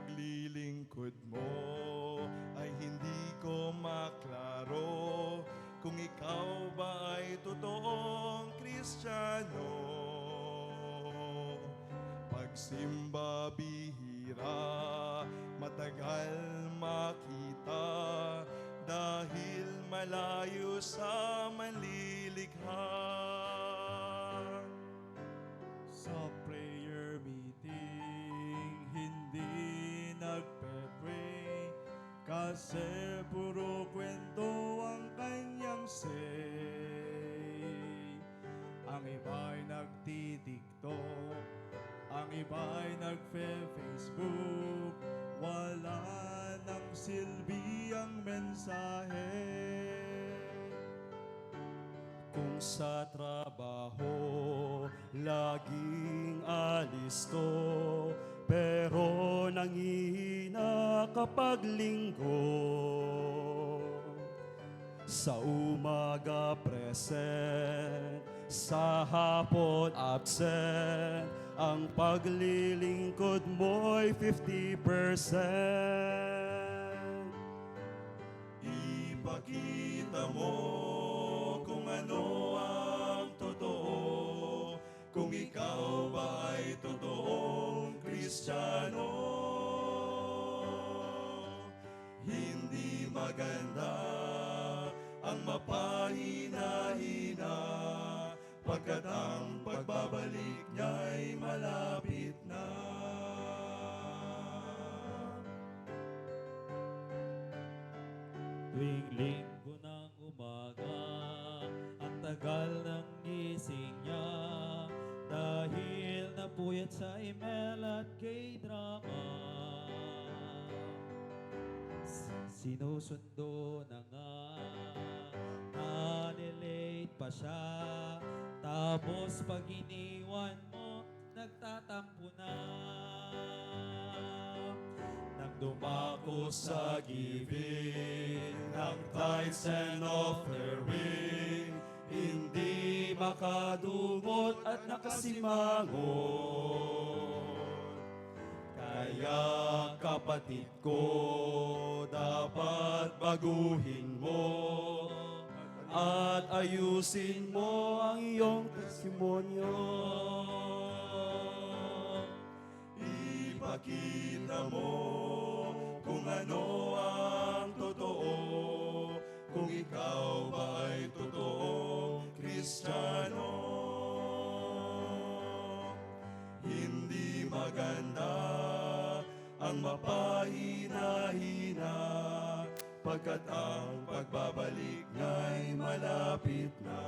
paglilingkod mo ay hindi ko maklaro kung ikaw ba ay totoong Kristiyano. Pagsimba bihira, matagal makita, dahil malayo sa manlilikha. Sa prayer meeting, hindi nagpe-pray kasi puro kwento ang kanyang say. Ang iba'y nagti-TikTok, ang iba'y nagfe-Facebook, wala nang silbi ang mensahe. Kung sa trabaho laging alisto, pero nangihina kapag linggo. Sa umaga present, sa hapon absent, ang paglilingkod mo'y 50%. Ipakita mo kung ano ang totoo, kung ikaw ba ay totoong Kristiyano. Hindi maganda ang mapahina-hina, pagkat ang pagbabalik niya'y malapit na. Tuwing linggo ng umaga, ang tagal ng gising niya, dahil napuyat sa email at K-drama. Sinusundo na nga, nalilate pa siya, tapos pag iniwan mo, nagtatampo na. Nang dumako sa giving ng tithes and offering, hindi makadumot at nakasimangot. Kaya kapatid ko, dapat baguhin mo at ayusin mo ang iyong testimonyo. Ipakita mo kung ano ang totoo, kung ikaw ba ay totoong Kristiyano. Hindi maganda ang mapahina-hina, pagkat ang pagbabalik niya'y malapit na.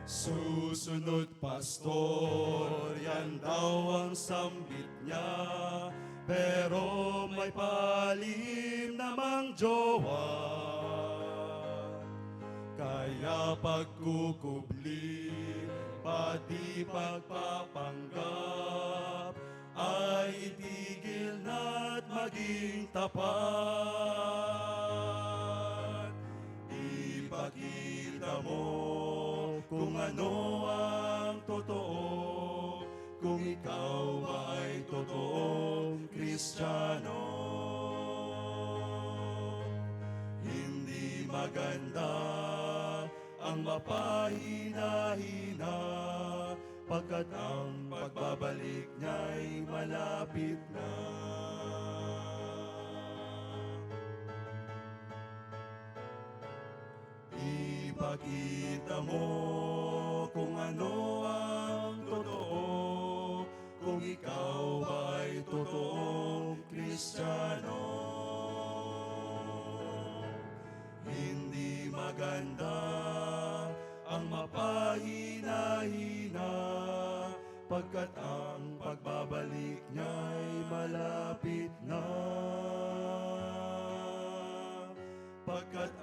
Susunod pastor, yan daw ang sambit niya, pero may palim namang jowa. Kaya pagkukubli, pati pagpapanggap, ay itigil na't maging tapat. Ipakita mo kung ano ang totoo, kung ikaw ba ay totoong Kristiyano. Hindi maganda ang mapahina-hina, pagkat ang pagbabalik niya'y malapit na. Ipakita mo kung ano ang totoo, kung ikaw ba ay totoong Kristiyano. Hindi maganda ang mapahina-hina, pagkat ang pagbabalik niya'y malapit na. Pagkat